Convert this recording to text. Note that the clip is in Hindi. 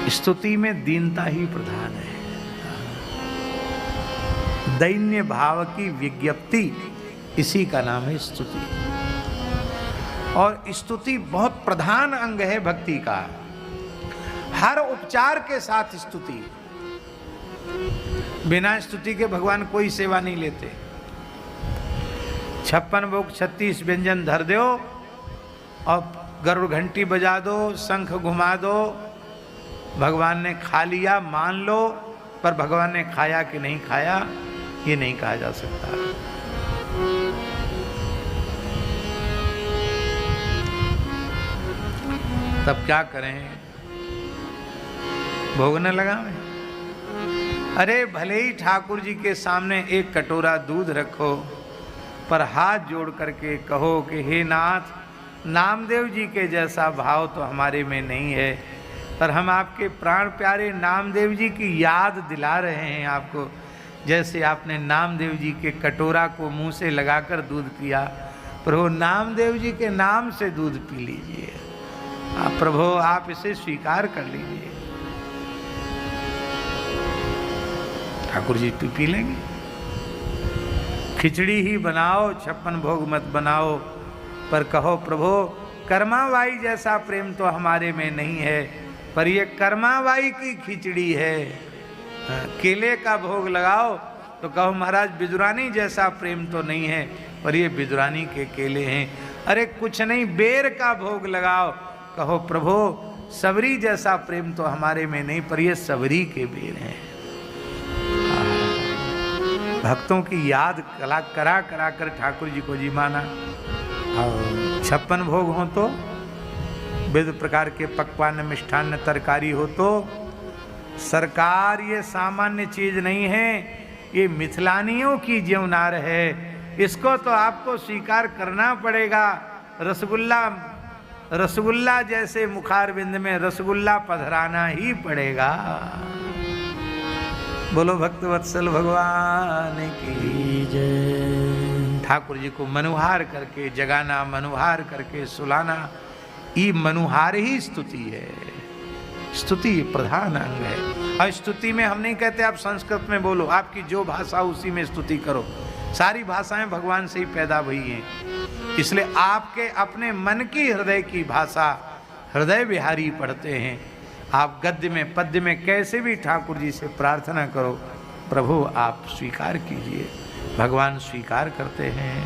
स्तुति में दीनता ही प्रधान है। दैन्य भाव की विज्ञप्ति, इसी का नाम है स्तुति। और स्तुति बहुत प्रधान अंग है भक्ति का। हर उपचार के साथ स्तुति, बिना स्तुति के भगवान कोई सेवा नहीं लेते। 56 भोग 36 व्यंजन धर दो और गरुड़ घंटी बजा दो, शंख घुमा दो, भगवान ने खा लिया मान लो, पर भगवान ने खाया कि नहीं खाया ये नहीं कहा जा सकता। तब क्या करें, भोग न लगावें। अरे भले ही ठाकुर जी के सामने एक कटोरा दूध रखो, पर हाथ जोड़ करके कहो कि हे नाथ, नामदेव जी के जैसा भाव तो हमारे में नहीं है, पर हम आपके प्राण प्यारे नामदेव जी की याद दिला रहे हैं आपको, जैसे आपने नामदेव जी के कटोरा को मुंह से लगाकर दूध पिया, प्रभु नामदेव जी के नाम से दूध पी लीजिए। आप प्रभु आप इसे स्वीकार कर लीजिए। ठाकुर जी पी लेंगे। खिचड़ी ही बनाओ, 56 भोग मत बनाओ, पर कहो प्रभु कर्मावाई जैसा प्रेम तो हमारे में नहीं है, पर ये कर्मावाई की खिचड़ी है। केले का भोग लगाओ तो कहो महाराज बिजुरानी जैसा प्रेम तो नहीं है, पर ये बिजुरानी के केले हैं। अरे कुछ नहीं, बेर का भोग लगाओ, कहो प्रभु सबरी जैसा प्रेम तो हमारे में नहीं, पर ये सबरी के बेर हैं। भक्तों की याद करा कर ठाकुर जी को जी माना। और 56 भोग हो तो, विविध प्रकार के पकवान मिष्ठान्न तरकारी हो तो, सरकार ये सामान्य चीज नहीं है, ये मिथिलानियों की जीवनार है, इसको तो आपको स्वीकार करना पड़ेगा। रसगुल्ला जैसे मुखारविंद में रसगुल्ला पधराना ही पड़ेगा। बोलो भक्त वत्सल भगवान की जय। ठाकुर जी को मनुहार करके जगाना, मनुहार करके सुलाना, ये मनुहार ही स्तुति है। स्तुति प्रधान अंग है। और स्तुति में हम नहीं कहते आप संस्कृत में बोलो, आपकी जो भाषा उसी में स्तुति करो। सारी भाषाएं भगवान से ही पैदा हुई हैं, इसलिए आपके अपने मन की हृदय की भाषा हृदय बिहारी पढ़ते हैं। आप गद्य में पद्य में कैसे भी ठाकुर जी से प्रार्थना करो, प्रभु आप स्वीकार कीजिए। भगवान स्वीकार करते हैं।